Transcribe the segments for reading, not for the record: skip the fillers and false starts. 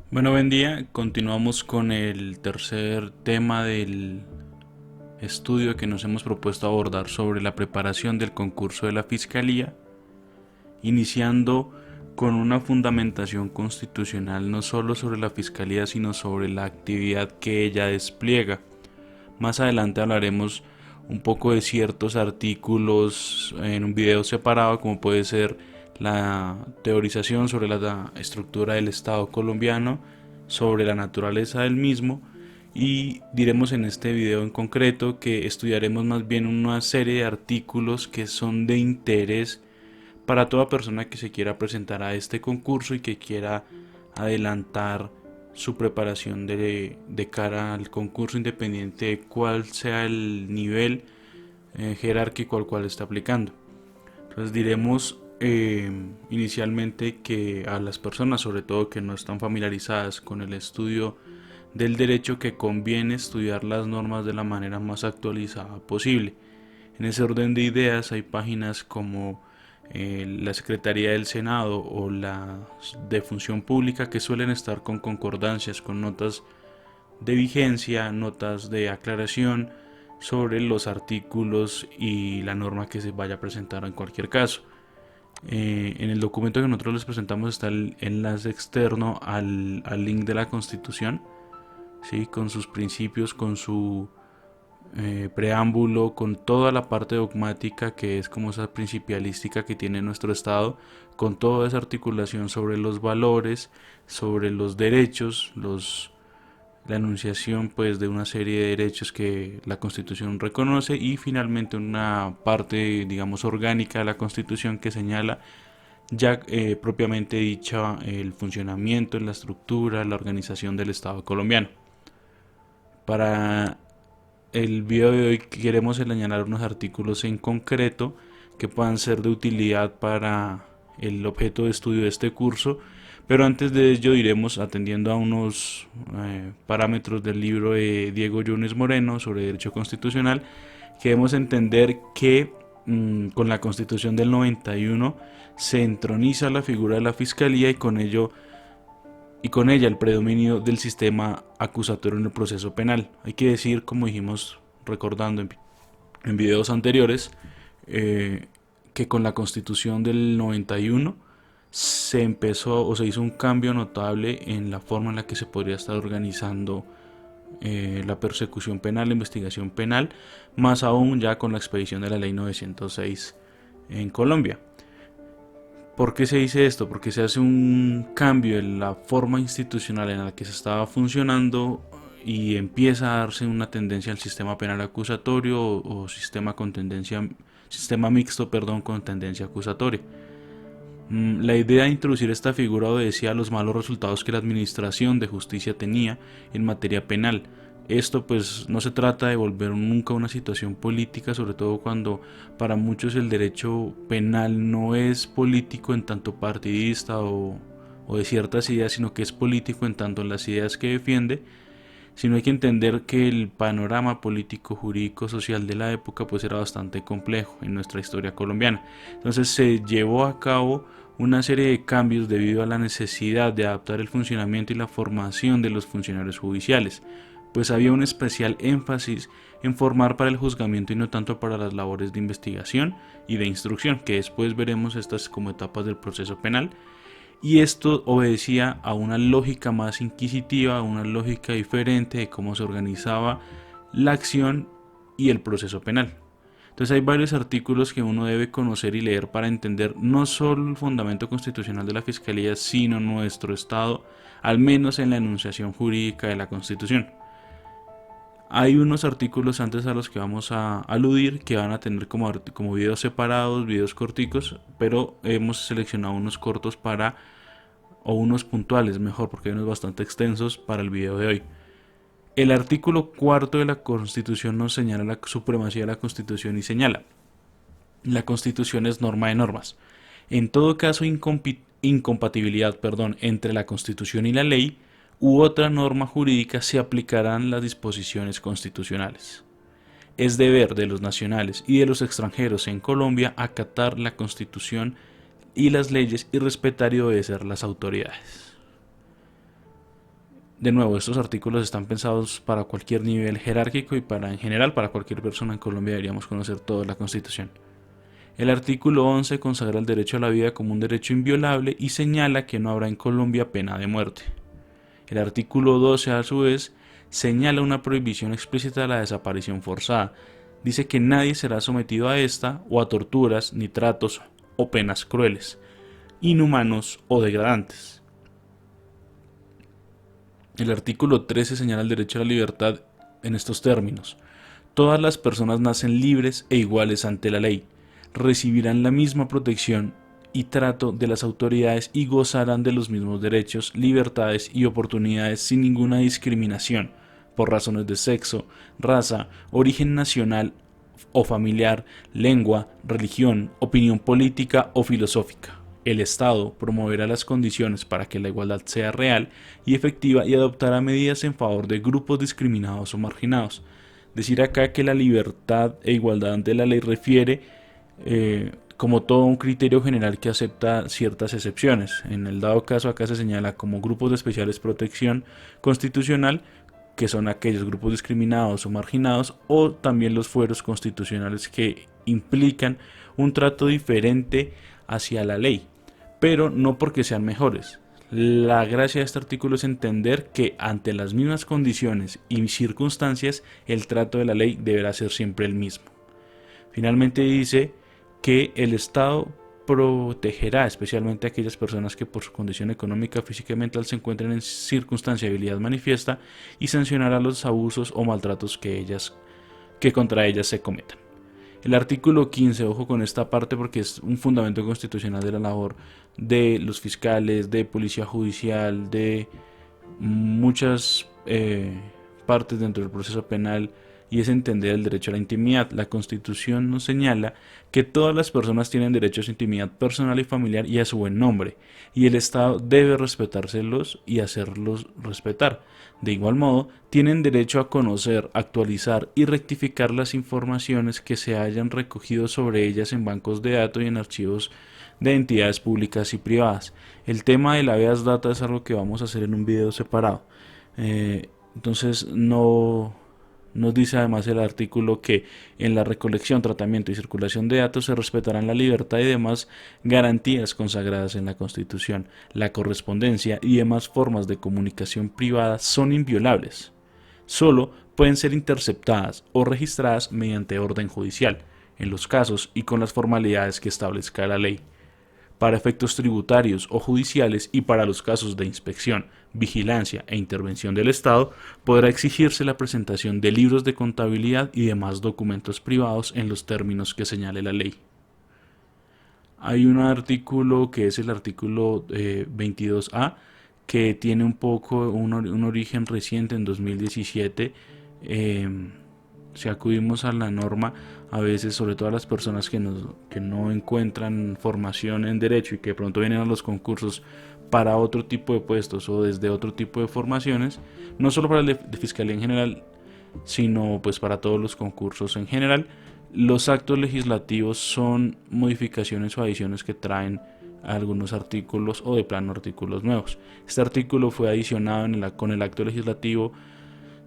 Bueno, buen día. Continuamos con el tercer tema del estudio que nos hemos propuesto abordar sobre la preparación del concurso de la Fiscalía, iniciando con una fundamentación constitucional no solo sobre la Fiscalía, sino sobre la actividad que ella despliega. Más adelante hablaremos un poco de ciertos artículos en un video separado, como puede ser la teorización sobre la estructura del Estado colombiano, sobre la naturaleza del mismo, y diremos en este video en concreto que estudiaremos más bien una serie de artículos que son de interés para toda persona que se quiera presentar a este concurso y que quiera adelantar su preparación de cara al concurso, independiente de cuál sea el nivel jerárquico al cual está aplicando. Entonces diremos inicialmente que a las personas, sobre todo que no están familiarizadas con el estudio del derecho, que conviene estudiar las normas de la manera más actualizada posible. En ese orden de ideas hay páginas como la Secretaría del Senado o la de Función Pública que suelen estar con concordancias, con notas de vigencia, notas de aclaración sobre los artículos y la norma que se vaya a presentar en cualquier caso. En el documento que nosotros les presentamos está el enlace externo al link de la Constitución, ¿sí? Con sus principios, con su preámbulo, con toda la parte dogmática que es como esa principialística que tiene nuestro Estado, con toda esa articulación sobre los valores, sobre los derechos, la enunciación pues de una serie de derechos que la Constitución reconoce, y finalmente una parte digamos orgánica de la Constitución que señala ya propiamente dicha el funcionamiento, la estructura, la organización del Estado colombiano. Para el video de hoy queremos señalar unos artículos en concreto que puedan ser de utilidad para el objeto de estudio de este curso, pero antes de ello iremos atendiendo a unos parámetros del libro de Diego Yunes Moreno sobre Derecho Constitucional, que debemos entender que con la Constitución del 91 se entroniza la figura de la Fiscalía y con ella el predominio del sistema acusatorio en el proceso penal. Hay que decir, como dijimos recordando en videos anteriores, que con la Constitución del 91 se empezó o se hizo un cambio notable en la forma en la que se podría estar organizando la persecución penal, la investigación penal, más aún ya con la expedición de la ley 906 en Colombia. ¿Por qué se dice esto? Porque se hace un cambio en la forma institucional en la que se estaba funcionando y empieza a darse una tendencia al sistema penal acusatorio o sistema con tendencia sistema mixto, perdón, con tendencia acusatoria. La idea de introducir esta figura obedecía a los malos resultados que la administración de justicia tenía en materia penal. Esto pues no se trata de volver nunca a una situación política, sobre todo cuando para muchos el derecho penal no es político en tanto partidista o de ciertas ideas, sino que es político en tanto en las ideas que defiende, sino hay que entender que el panorama político, jurídico, social de la época pues era bastante complejo en nuestra historia colombiana. Entonces se llevó a cabo una serie de cambios debido a la necesidad de adaptar el funcionamiento y la formación de los funcionarios judiciales, pues había un especial énfasis en formar para el juzgamiento y no tanto para las labores de investigación y de instrucción, que después veremos estas como etapas del proceso penal, y esto obedecía a una lógica más inquisitiva, a una lógica diferente de cómo se organizaba la acción y el proceso penal. Entonces hay varios artículos que uno debe conocer y leer para entender no solo el fundamento constitucional de la Fiscalía, sino nuestro Estado, al menos en la enunciación jurídica de la Constitución. Hay unos artículos antes a los que vamos a aludir que van a tener como videos separados, videos corticos, pero hemos seleccionado unos cortos o unos puntuales mejor, porque hay unos bastante extensos para el video de hoy. El artículo cuarto de la Constitución nos señala la supremacía de la Constitución y señala: la Constitución es norma de normas. En todo caso, incompatibilidad entre la Constitución y la ley u otra norma jurídica se aplicarán las disposiciones constitucionales. Es deber de los nacionales y de los extranjeros en Colombia acatar la Constitución y las leyes y respetar y obedecer las autoridades. De nuevo, estos artículos están pensados para cualquier nivel jerárquico y en general para cualquier persona en Colombia deberíamos conocer toda la Constitución. El artículo 11 consagra el derecho a la vida como un derecho inviolable y señala que no habrá en Colombia pena de muerte. El artículo 12, a su vez, señala una prohibición explícita de la desaparición forzada. Dice que nadie será sometido a esta o a torturas, ni tratos o penas crueles, inhumanos o degradantes. El artículo 13 señala el derecho a la libertad en estos términos. Todas las personas nacen libres e iguales ante la ley, recibirán la misma protección y trato de las autoridades y gozarán de los mismos derechos, libertades y oportunidades sin ninguna discriminación por razones de sexo, raza, origen nacional o familiar, lengua, religión, opinión política o filosófica. El Estado promoverá las condiciones para que la igualdad sea real y efectiva y adoptará medidas en favor de grupos discriminados o marginados. Decir acá que la libertad e igualdad ante la ley refiere como todo un criterio general que acepta ciertas excepciones. En el dado caso acá se señala como grupos de especiales protección constitucional, que son aquellos grupos discriminados o marginados, o también los fueros constitucionales que implican un trato diferente hacia la ley, pero no porque sean mejores. La gracia de este artículo es entender que ante las mismas condiciones y circunstancias el trato de la ley deberá ser siempre el mismo. Finalmente dice que el Estado protegerá especialmente a aquellas personas que por su condición económica, física y mental se encuentren en circunstancia de habilidad manifiesta y sancionará los abusos o maltratos que contra ellas se cometan. El artículo 15, ojo con esta parte porque es un fundamento constitucional de la labor de los fiscales, de policía judicial, de muchas partes dentro del proceso penal, y es entender el derecho a la intimidad. La Constitución nos señala que todas las personas tienen derecho a su intimidad personal y familiar y a su buen nombre, y el Estado debe respetárselos y hacerlos respetar. De igual modo, tienen derecho a conocer, actualizar y rectificar las informaciones que se hayan recogido sobre ellas en bancos de datos y en archivos de entidades públicas y privadas. El tema de la habeas data es algo que vamos a hacer en un video separado. Entonces nos dice además el artículo que en la recolección, tratamiento y circulación de datos se respetarán la libertad y demás garantías consagradas en la Constitución. La correspondencia y demás formas de comunicación privada son inviolables. Solo pueden ser interceptadas o registradas mediante orden judicial, en los casos y con las formalidades que establezca la ley. Para efectos tributarios o judiciales y para los casos de inspección, vigilancia e intervención del Estado, podrá exigirse la presentación de libros de contabilidad y demás documentos privados en los términos que señale la ley. Hay un artículo que es el artículo 22A, que tiene un poco un origen reciente en 2017. Si acudimos a la norma, a veces, sobre todo a las personas que no encuentran formación en derecho y que de pronto vienen a los concursos para otro tipo de puestos o desde otro tipo de formaciones, no solo para el de fiscalía en general, sino pues para todos los concursos en general, los actos legislativos son modificaciones o adiciones que traen algunos artículos o de plano artículos nuevos. Este artículo fue adicionado con el acto legislativo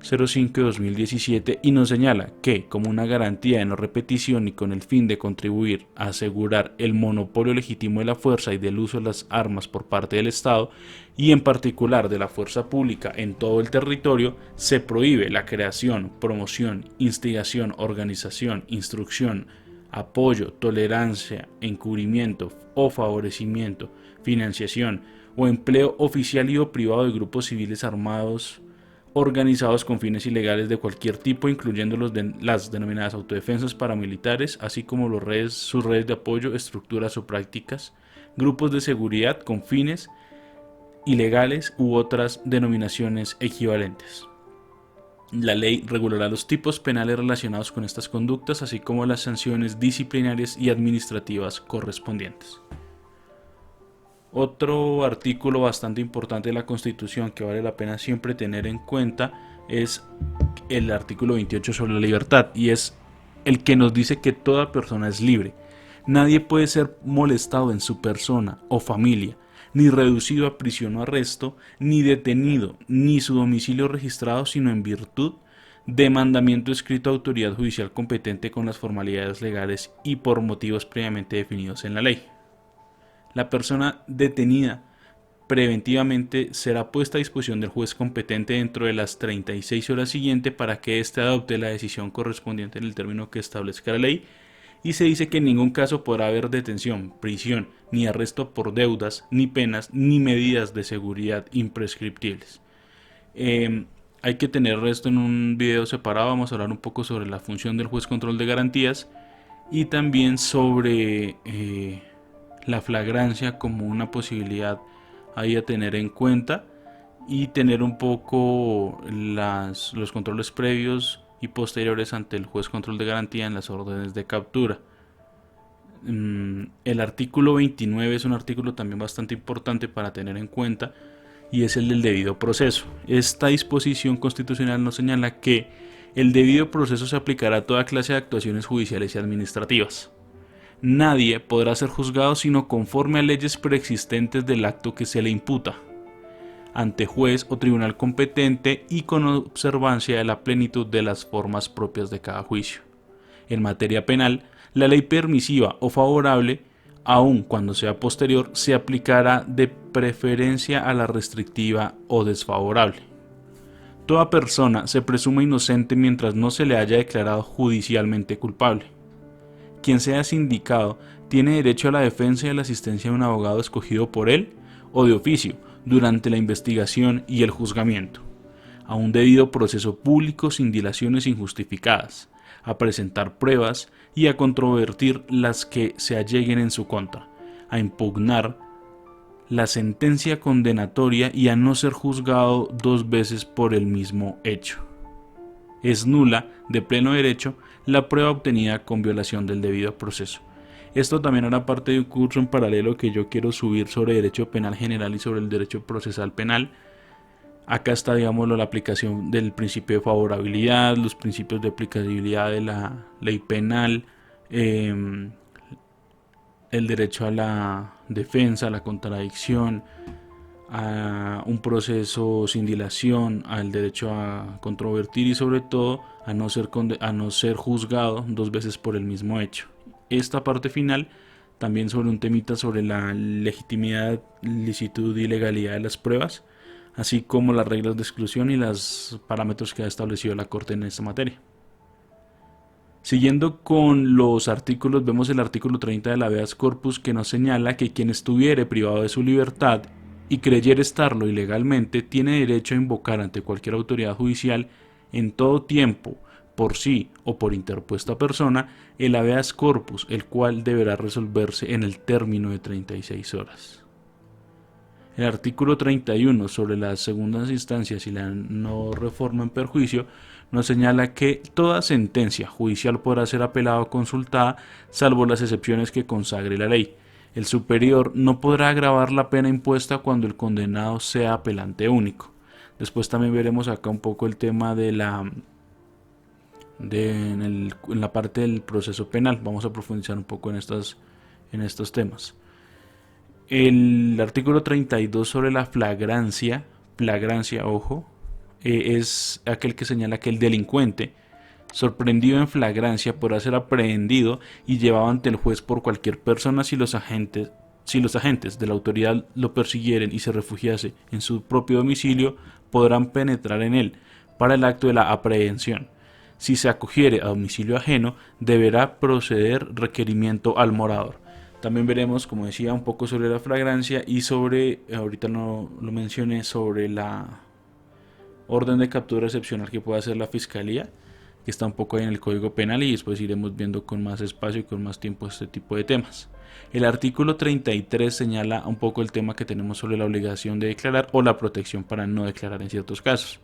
05 de 2017 y nos señala que, como una garantía de no repetición y con el fin de contribuir a asegurar el monopolio legítimo de la fuerza y del uso de las armas por parte del Estado, y en particular de la fuerza pública en todo el territorio, se prohíbe la creación, promoción, instigación, organización, instrucción, apoyo, tolerancia, encubrimiento o favorecimiento, financiación o empleo oficial y o privado de grupos civiles armados organizados con fines ilegales de cualquier tipo, incluyendo las denominadas autodefensas paramilitares, así como sus redes de apoyo, estructuras o prácticas, grupos de seguridad con fines ilegales u otras denominaciones equivalentes. La ley regulará los tipos penales relacionados con estas conductas, así como las sanciones disciplinarias y administrativas correspondientes. Otro artículo bastante importante de la Constitución que vale la pena siempre tener en cuenta es el artículo 28 sobre la libertad, y es el que nos dice que toda persona es libre. Nadie puede ser molestado en su persona o familia. ni reducido a prisión o arresto, ni detenido, ni su domicilio registrado, sino en virtud de mandamiento escrito a autoridad judicial competente con las formalidades legales y por motivos previamente definidos en la ley. La persona detenida preventivamente será puesta a disposición del juez competente dentro de las 36 horas siguientes para que éste adopte la decisión correspondiente en el término que establezca la ley, y se dice que en ningún caso podrá haber detención, prisión, ni arresto por deudas, ni penas, ni medidas de seguridad imprescriptibles. Hay que tener esto en un video separado. Vamos a hablar un poco sobre la función del juez control de garantías y también sobre la flagrancia como una posibilidad ahí a tener en cuenta, y tener un poco los controles previos y posteriores ante el juez control de garantía en las órdenes de captura. El artículo 29 es un artículo también bastante importante para tener en cuenta, y es el del debido proceso. Esta disposición constitucional nos señala que el debido proceso se aplicará a toda clase de actuaciones judiciales y administrativas. Nadie podrá ser juzgado sino conforme a leyes preexistentes del acto que se le imputa, ante juez o tribunal competente y con observancia de la plenitud de las formas propias de cada juicio. En materia penal, la ley permisiva o favorable, aun cuando sea posterior, se aplicará de preferencia a la restrictiva o desfavorable. Toda persona se presume inocente mientras no se le haya declarado judicialmente culpable. Quien sea sindicado tiene derecho a la defensa y a la asistencia de un abogado escogido por él o de oficio durante la investigación y el juzgamiento, a un debido proceso público sin dilaciones injustificadas, a presentar pruebas y a controvertir las que se alleguen en su contra, a impugnar la sentencia condenatoria y a no ser juzgado dos veces por el mismo hecho. Es nula, de pleno derecho, la prueba obtenida con violación del debido proceso. Esto también hará parte de un curso en paralelo que yo quiero subir sobre derecho penal general y sobre el derecho procesal penal. Acá está, digamos, la aplicación del principio de favorabilidad, los principios de aplicabilidad de la ley penal, el derecho a la defensa, a la contradicción, a un proceso sin dilación, al derecho a controvertir y sobre todo a no ser juzgado dos veces por el mismo hecho. Esta parte final también sobre un temita sobre la legitimidad, licitud y legalidad de las pruebas, así como las reglas de exclusión y los parámetros que ha establecido la Corte en esta materia. Siguiendo con los artículos, vemos el artículo 30 de la habeas corpus, que nos señala que quien estuviere privado de su libertad y creyere estarlo ilegalmente tiene derecho a invocar ante cualquier autoridad judicial en todo tiempo, por sí o por interpuesta persona, el habeas corpus, el cual deberá resolverse en el término de 36 horas. El artículo 31 sobre las segundas instancias y la no reforma en perjuicio nos señala que toda sentencia judicial podrá ser apelada o consultada, salvo las excepciones que consagre la ley. El superior no podrá agravar la pena impuesta cuando el condenado sea apelante único. Después también veremos acá un poco el tema en la parte del proceso penal. Vamos a profundizar un poco en estos temas. El artículo 32 sobre la flagrancia, ojo, es aquel que señala que el delincuente sorprendido en flagrancia podrá ser aprehendido y llevado ante el juez por cualquier persona si los agentes de la autoridad lo persiguieren y se refugiase en su propio domicilio, podrán penetrar en él para el acto de la aprehensión. Si se acogiere a domicilio ajeno, deberá proceder requerimiento al morador. También veremos, como decía, un poco sobre la flagrancia y sobre, ahorita no lo mencioné, sobre la orden de captura excepcional que puede hacer la Fiscalía, que está un poco ahí en el Código Penal, y después iremos viendo con más espacio y con más tiempo este tipo de temas. El artículo 33 señala un poco el tema que tenemos sobre la obligación de declarar o la protección para no declarar en ciertos casos.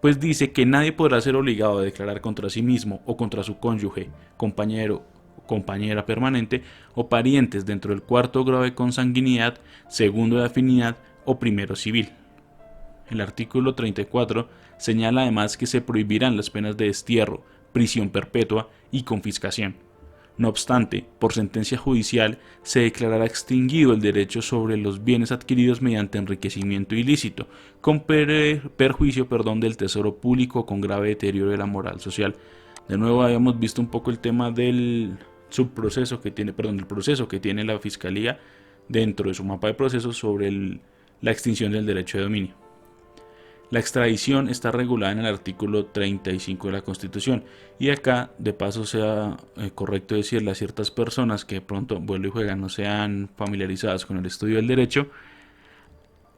Pues dice que nadie podrá ser obligado a declarar contra sí mismo o contra su cónyuge, compañero, compañera permanente o parientes dentro del cuarto grado de consanguinidad, segundo de afinidad o primero civil. El artículo 34 señala además que se prohibirán las penas de destierro, prisión perpetua y confiscación. No obstante, por sentencia judicial se declarará extinguido el derecho sobre los bienes adquiridos mediante enriquecimiento ilícito, con perjuicio del tesoro público, con grave deterioro de la moral social. De nuevo habíamos visto un poco el tema del subproceso que tiene, el proceso que tiene la Fiscalía dentro de su mapa de procesos sobre la extinción del derecho de dominio. La extradición está regulada en el artículo 35 de la Constitución, y acá de paso sea correcto decirle a ciertas personas que de pronto vuelo y juega no sean familiarizadas con el estudio del derecho,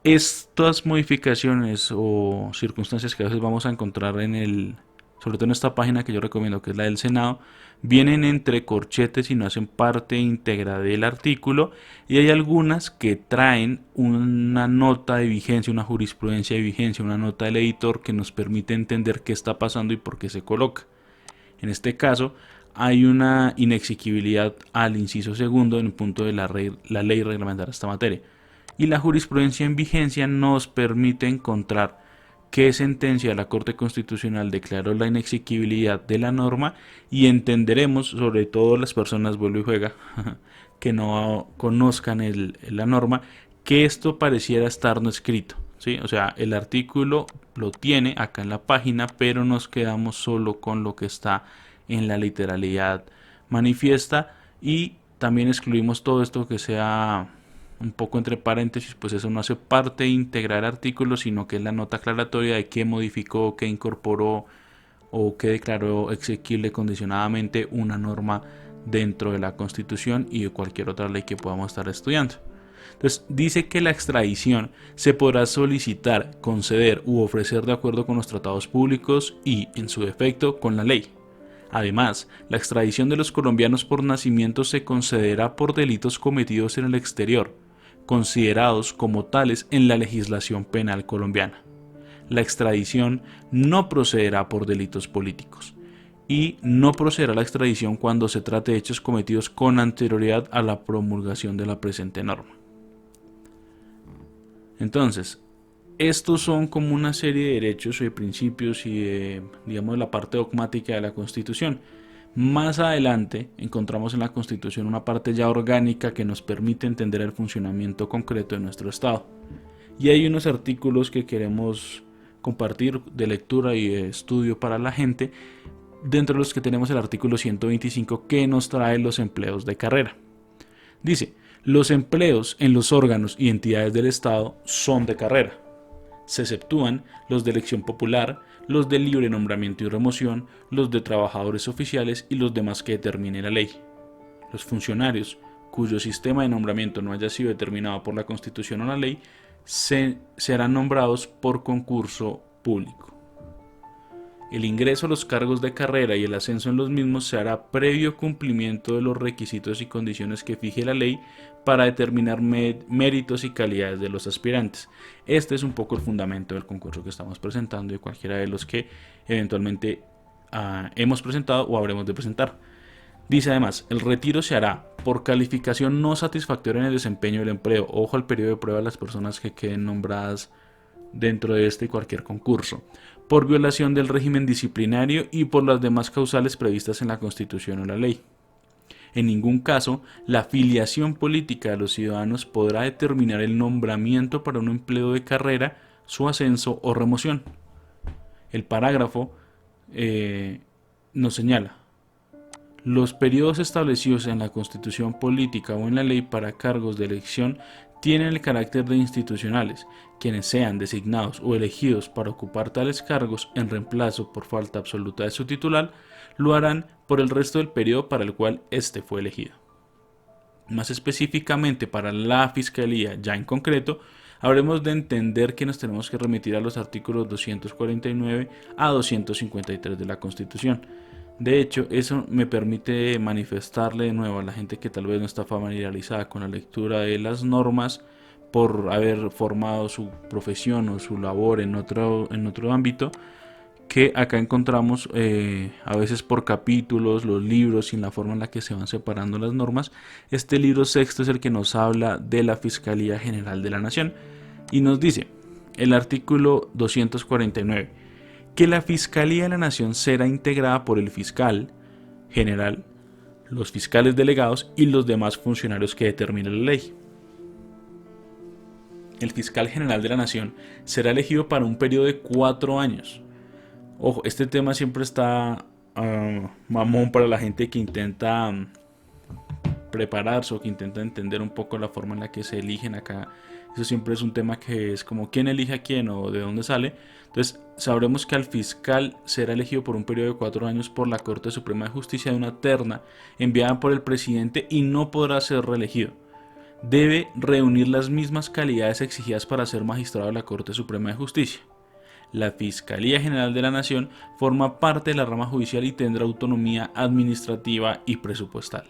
estas modificaciones o circunstancias que a veces vamos a encontrar sobre todo en esta página que yo recomiendo, que es la del Senado, vienen entre corchetes y no hacen parte íntegra del artículo, y hay algunas que traen una nota de vigencia, una jurisprudencia de vigencia, una nota del editor que nos permite entender qué está pasando y por qué se coloca. En este caso, hay una inexequibilidad al inciso segundo en el punto de la ley reglamentaria esta materia, y la jurisprudencia en vigencia nos permite encontrar qué sentencia de la Corte Constitucional declaró la inexequibilidad de la norma, y entenderemos, sobre todo las personas, vuelvo y juega, que no conozcan la norma, que esto pareciera estar no escrito, ¿sí? O sea, el artículo lo tiene acá en la página, pero nos quedamos solo con lo que está en la literalidad manifiesta, y también excluimos todo esto que sea un poco entre paréntesis, pues eso no hace parte íntegra del artículo, sino que es la nota aclaratoria de qué modificó, qué incorporó o qué declaró exequible condicionadamente una norma dentro de la Constitución y de cualquier otra ley que podamos estar estudiando. Entonces dice que la extradición se podrá solicitar, conceder u ofrecer de acuerdo con los tratados públicos y, en su defecto, con la ley. Además, la extradición de los colombianos por nacimiento se concederá por delitos cometidos en el exterior, considerados como tales en la legislación penal colombiana. La extradición no procederá por delitos políticos, y no procederá la extradición cuando se trate de hechos cometidos con anterioridad a la promulgación de la presente norma. Entonces, estos son como una serie de derechos y de principios y de, digamos, la parte dogmática de la Constitución. Más adelante encontramos en la Constitución una parte ya orgánica que nos permite entender el funcionamiento concreto de nuestro Estado. Y hay unos artículos que queremos compartir de lectura y de estudio para la gente, dentro de los que tenemos el artículo 125 que nos trae los empleos de carrera. Dice: los empleos en los órganos y entidades del Estado son de carrera. Se exceptúan los de elección popular, los de libre nombramiento y remoción, los de trabajadores oficiales y los demás que determine la ley. Los funcionarios cuyo sistema de nombramiento no haya sido determinado por la Constitución o la ley serán nombrados por concurso público. El ingreso a los cargos de carrera y el ascenso en los mismos se hará previo cumplimiento de los requisitos y condiciones que fije la ley para determinar méritos y calidades de los aspirantes. Este es un poco el fundamento del concurso que estamos presentando y de cualquiera de los que eventualmente hemos presentado o habremos de presentar. Dice además: el retiro se hará por calificación no satisfactoria en el desempeño del empleo. Ojo al periodo de prueba de las personas que queden nombradas dentro de este y cualquier concurso, por violación del régimen disciplinario y por las demás causales previstas en la Constitución o la ley. En ningún caso, la filiación política de los ciudadanos podrá determinar el nombramiento para un empleo de carrera, su ascenso o remoción. El parágrafo nos señala: los periodos establecidos en la Constitución política o en la ley para cargos de elección tienen el carácter de institucionales. Quienes sean designados o elegidos para ocupar tales cargos en reemplazo por falta absoluta de su titular, lo harán por el resto del periodo para el cual éste fue elegido. Más específicamente para la Fiscalía, ya en concreto, habremos de entender que nos tenemos que remitir a los artículos 249 a 253 de la Constitución. De hecho, eso me permite manifestarle de nuevo a la gente que tal vez no está familiarizada con la lectura de las normas por haber formado su profesión o su labor en otro ámbito, que acá encontramos a veces por capítulos los libros y en la forma en la que se van separando las normas. Este libro sexto es el que nos habla de la Fiscalía General de la Nación y nos dice el artículo 249 que la Fiscalía de la Nación será integrada por el fiscal general, los fiscales delegados y los demás funcionarios que determine la ley. El fiscal general de la Nación será elegido para un periodo de 4 años. Ojo, este tema siempre está mamón para la gente que intenta prepararse o que intenta entender un poco la forma en la que se eligen acá. Eso siempre es un tema que es como quién elige a quién o de dónde sale. Entonces sabremos que al fiscal será elegido por un periodo de 4 años por la Corte Suprema de Justicia de una terna enviada por el presidente y no podrá ser reelegido. Debe reunir las mismas calidades exigidas para ser magistrado de la Corte Suprema de Justicia. La Fiscalía General de la Nación forma parte de la rama judicial y tendrá autonomía administrativa y presupuestal.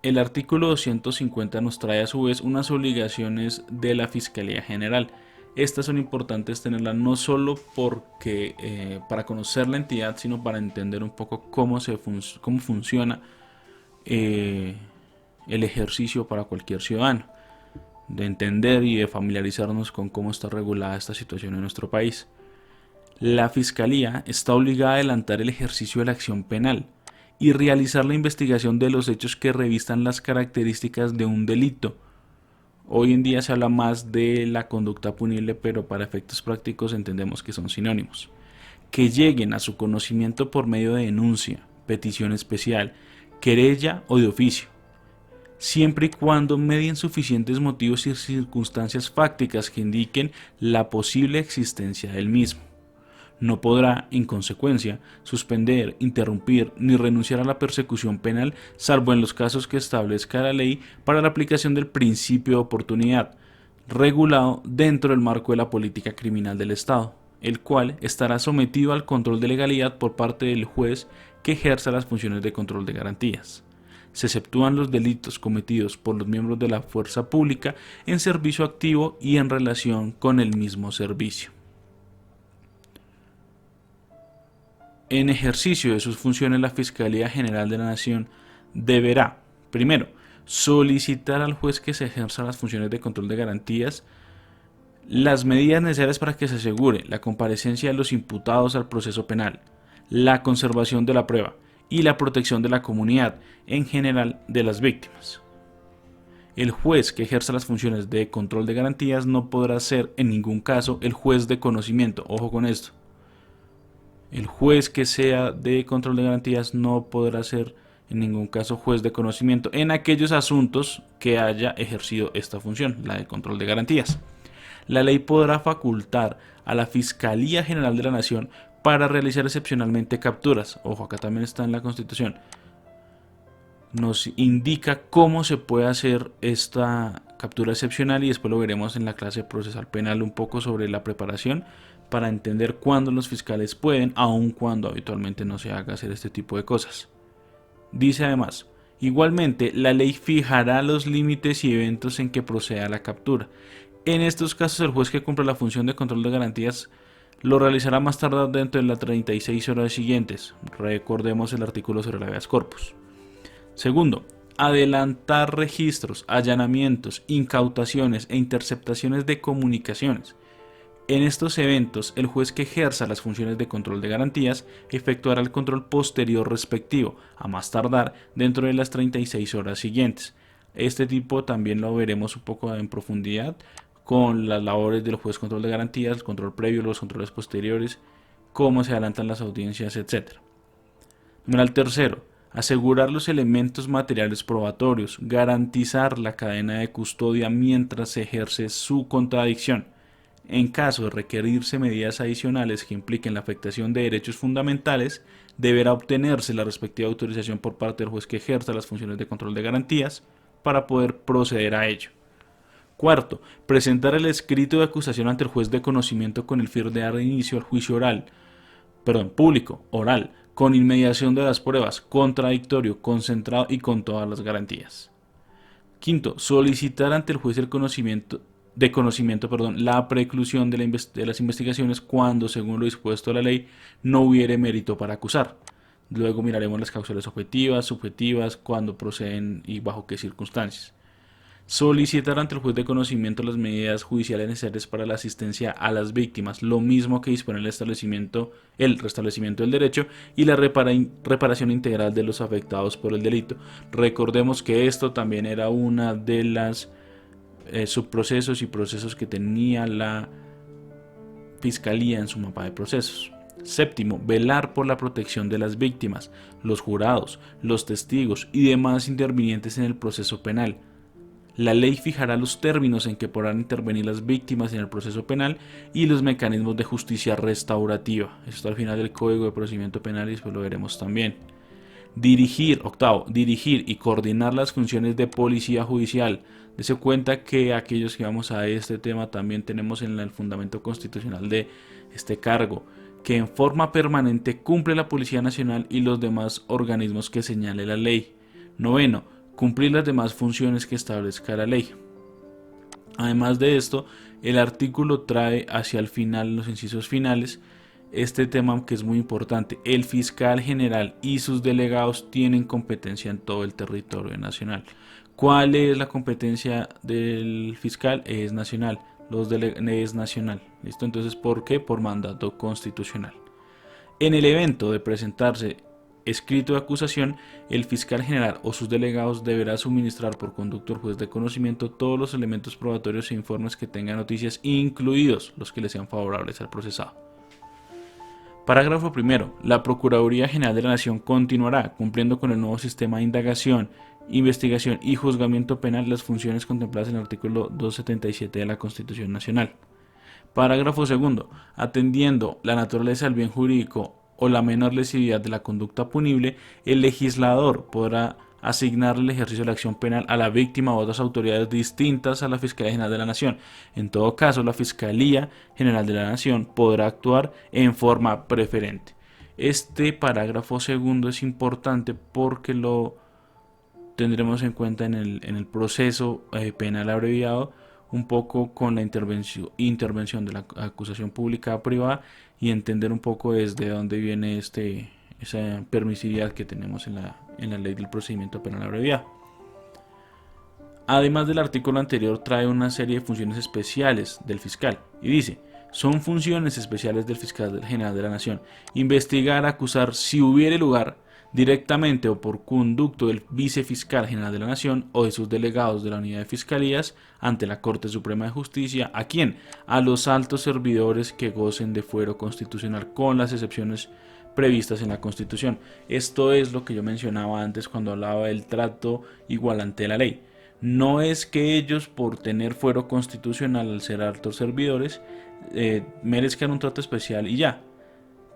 El artículo 250 nos trae a su vez unas obligaciones de la Fiscalía General. Estas son importantes tenerlas no solo porque para conocer la entidad, sino para entender un poco cómo funciona el ejercicio para cualquier ciudadano, de entender y de familiarizarnos con cómo está regulada esta situación en nuestro país. La Fiscalía está obligada a adelantar el ejercicio de la acción penal y realizar la investigación de los hechos que revistan las características de un delito. Hoy en día se habla más de la conducta punible, pero para efectos prácticos entendemos que son sinónimos. Que lleguen a su conocimiento por medio de denuncia, petición especial, querella o de oficio, siempre y cuando medien suficientes motivos y circunstancias fácticas que indiquen la posible existencia del mismo. No podrá, en consecuencia, suspender, interrumpir ni renunciar a la persecución penal, salvo en los casos que establezca la ley para la aplicación del principio de oportunidad, regulado dentro del marco de la política criminal del Estado, el cual estará sometido al control de legalidad por parte del juez que ejerza las funciones de control de garantías. Se exceptúan los delitos cometidos por los miembros de la fuerza pública en servicio activo y en relación con el mismo servicio. En ejercicio de sus funciones, la Fiscalía General de la Nación deberá, primero, solicitar al juez que se ejerza las funciones de control de garantías las medidas necesarias para que se asegure la comparecencia de los imputados al proceso penal, la conservación de la prueba y la protección de la comunidad, en general de las víctimas. El juez que ejerza las funciones de control de garantías no podrá ser en ningún caso el juez de conocimiento. Ojo con esto. El juez que sea de control de garantías no podrá ser en ningún caso juez de conocimiento en aquellos asuntos que haya ejercido esta función, la de control de garantías. La ley podrá facultar a la Fiscalía General de la Nación para realizar excepcionalmente capturas. Ojo, acá también está en la Constitución. Nos indica cómo se puede hacer esta captura excepcional y después lo veremos en la clase procesal penal un poco sobre la preparación para entender cuándo los fiscales pueden, aun cuando habitualmente no se haga hacer este tipo de cosas. Dice además, igualmente la ley fijará los límites y eventos en que proceda la captura. En estos casos el juez que cumpla la función de control de garantías lo realizará más tardar dentro de las 36 horas siguientes. Recordemos el artículo sobre el habeas corpus. Segundo, adelantar registros, allanamientos, incautaciones e interceptaciones de comunicaciones. En estos eventos, el juez que ejerza las funciones de control de garantías efectuará el control posterior respectivo, a más tardar dentro de las 36 horas siguientes. Este tipo también lo veremos un poco en profundidad con las labores del juez control de garantías, el control previo, los controles posteriores, cómo se adelantan las audiencias, etc. Numeral tercero, asegurar los elementos materiales probatorios, garantizar la cadena de custodia mientras se ejerce su contradicción. En caso de requerirse medidas adicionales que impliquen la afectación de derechos fundamentales, deberá obtenerse la respectiva autorización por parte del juez que ejerza las funciones de control de garantías para poder proceder a ello. Cuarto, presentar el escrito de acusación ante el juez de conocimiento con el fin de dar inicio al juicio público, oral, con inmediación de las pruebas, contradictorio, concentrado y con todas las garantías. Quinto, solicitar ante el juez de conocimiento la preclusión de las investigaciones cuando, según lo dispuesto a la ley, no hubiere mérito para acusar. Luego miraremos las causales objetivas, subjetivas, cuándo proceden y bajo qué circunstancias. Solicitar ante el juez de conocimiento las medidas judiciales necesarias para la asistencia a las víctimas, lo mismo que dispone el restablecimiento del derecho y la reparación integral de los afectados por el delito. Recordemos que esto también era una de las subprocesos y procesos que tenía la Fiscalía en su mapa de procesos. Séptimo, velar por la protección de las víctimas, los jurados, los testigos y demás intervinientes en el proceso penal. La ley fijará los términos en que podrán intervenir las víctimas en el proceso penal y los mecanismos de justicia restaurativa. Esto al final del Código de Procedimiento Penal y después lo veremos también. Octavo, dirigir y coordinar las funciones de policía judicial. Dese cuenta que aquellos que vamos a este tema también tenemos en el fundamento constitucional de este cargo, que en forma permanente cumple la Policía Nacional y los demás organismos que señale la ley. Noveno, cumplir las demás funciones que establezca la ley. Además de esto, el artículo trae hacia el final, los incisos finales, este tema que es muy importante. El fiscal general y sus delegados tienen competencia en todo el territorio nacional. ¿Cuál es la competencia del fiscal? Es nacional. Es nacional. ¿Listo? Entonces, ¿por qué? Por mandato constitucional. En el evento de presentarse escrito de acusación, el fiscal general o sus delegados deberá suministrar por conducto al juez de conocimiento todos los elementos probatorios e informes que tengan noticias, incluidos los que le sean favorables al procesado. Parágrafo primero. La Procuraduría General de la Nación continuará cumpliendo con el nuevo sistema de indagación, investigación y juzgamiento penal las funciones contempladas en el artículo 277 de la Constitución Nacional. Parágrafo segundo. Atendiendo la naturaleza del bien jurídico o la menor lesividad de la conducta punible, el legislador podrá asignar el ejercicio de la acción penal a la víctima o otras autoridades distintas a la Fiscalía General de la Nación. En todo caso, la Fiscalía General de la Nación podrá actuar en forma preferente. Este parágrafo segundo es importante porque lo tendremos en cuenta en el proceso penal abreviado, un poco con la intervención de la acusación pública privada y entender un poco desde dónde viene esa permisividad que tenemos en la ley del procedimiento penal abreviado. Además del artículo anterior, trae una serie de funciones especiales del fiscal y dice: son funciones especiales del fiscal general de la Nación investigar, acusar, si hubiere lugar, directamente o por conducto del vicefiscal general de la Nación o de sus delegados de la unidad de fiscalías ante la Corte Suprema de Justicia. ¿A quién? A los altos servidores que gocen de fuero constitucional, con las excepciones previstas en la Constitución. Esto es lo que yo mencionaba antes cuando hablaba del trato igual ante la ley. No es que ellos, por tener fuero constitucional al ser altos servidores, merezcan un trato especial y ya,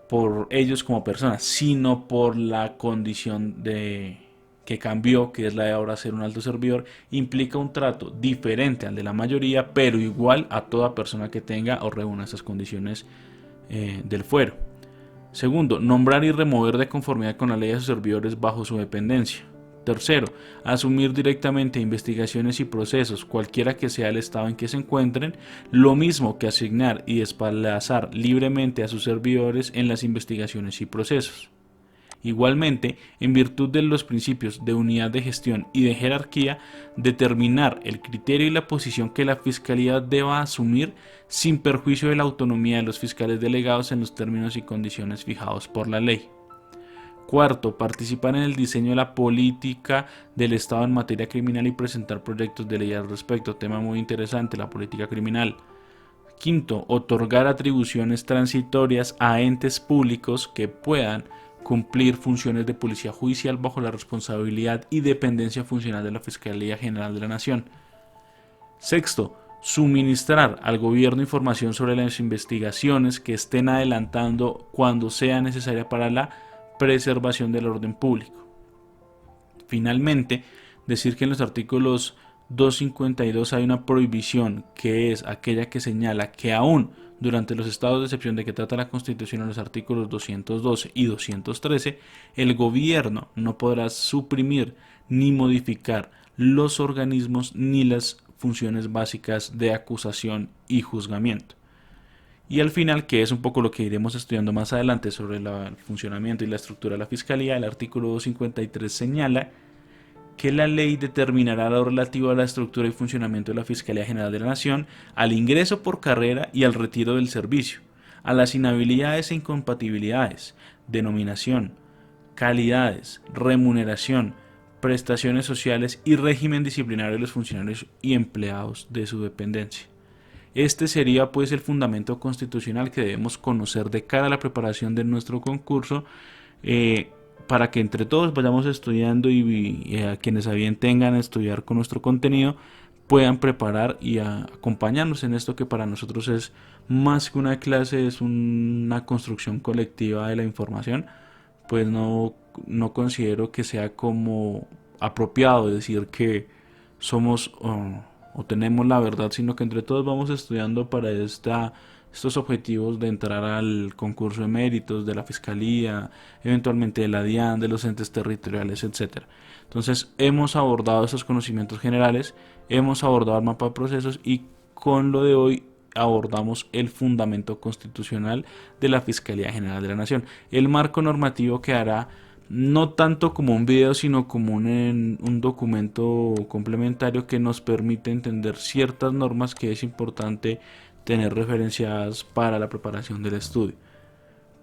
por ellos como personas, sino por la condición que cambió, que es la de ahora ser un alto servidor, implica un trato diferente al de la mayoría, pero igual a toda persona que tenga o reúna esas condiciones del fuero. Segundo, nombrar y remover de conformidad con la ley a sus servidores bajo su dependencia. Tercero, asumir directamente investigaciones y procesos, cualquiera que sea el estado en que se encuentren, lo mismo que asignar y desplazar libremente a sus servidores en las investigaciones y procesos. Igualmente, en virtud de los principios de unidad de gestión y de jerarquía, determinar el criterio y la posición que la Fiscalía deba asumir sin perjuicio de la autonomía de los fiscales delegados en los términos y condiciones fijados por la ley. Cuarto, participar en el diseño de la política del Estado en materia criminal y presentar proyectos de ley al respecto. Tema muy interesante, la política criminal. Quinto, otorgar atribuciones transitorias a entes públicos que puedan cumplir funciones de policía judicial bajo la responsabilidad y dependencia funcional de la Fiscalía General de la Nación. Sexto, suministrar al gobierno información sobre las investigaciones que estén adelantando cuando sea necesaria para la preservación del orden público. Finalmente, decir que en los artículos 252 hay una prohibición, que es aquella que señala que aún durante los estados de excepción de que trata la Constitución en los artículos 212 y 213, el gobierno no podrá suprimir ni modificar los organismos ni las funciones básicas de acusación y juzgamiento. Y al final, que es un poco lo que iremos estudiando más adelante sobre el funcionamiento y la estructura de la Fiscalía, el artículo 253 señala que la ley determinará lo relativo a la estructura y funcionamiento de la Fiscalía General de la Nación, al ingreso por carrera y al retiro del servicio, a las inhabilidades e incompatibilidades, denominación, calidades, remuneración, prestaciones sociales y régimen disciplinario de los funcionarios y empleados de su dependencia. Este sería pues el fundamento constitucional que debemos conocer de cara a la preparación de nuestro concurso, eh, para que entre todos vayamos estudiando y a quienes a bien tengan a estudiar con nuestro contenido puedan preparar y acompañarnos en esto que para nosotros es más que una clase, es una construcción colectiva de la información. Pues no considero que sea como apropiado decir que somos o tenemos la verdad, sino que entre todos vamos estudiando para estos objetivos de entrar al concurso de méritos de la Fiscalía, eventualmente de la DIAN, de los entes territoriales, etcétera. Entonces hemos abordado esos conocimientos generales, hemos abordado el mapa de procesos y con lo de hoy abordamos el fundamento constitucional de la Fiscalía General de la Nación. El marco normativo quedará no tanto como un video, sino como un documento complementario que nos permite entender ciertas normas que es importante tener referenciadas para la preparación del estudio.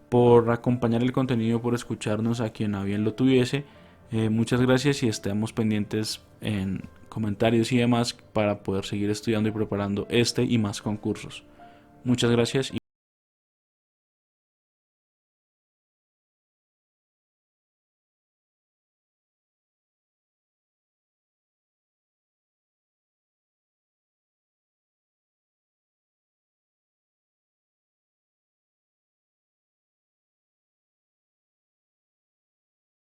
Por acompañar el contenido, por escucharnos a quien a bien lo tuviese, muchas gracias y estemos pendientes en comentarios y demás para poder seguir estudiando y preparando este y más concursos. Muchas gracias.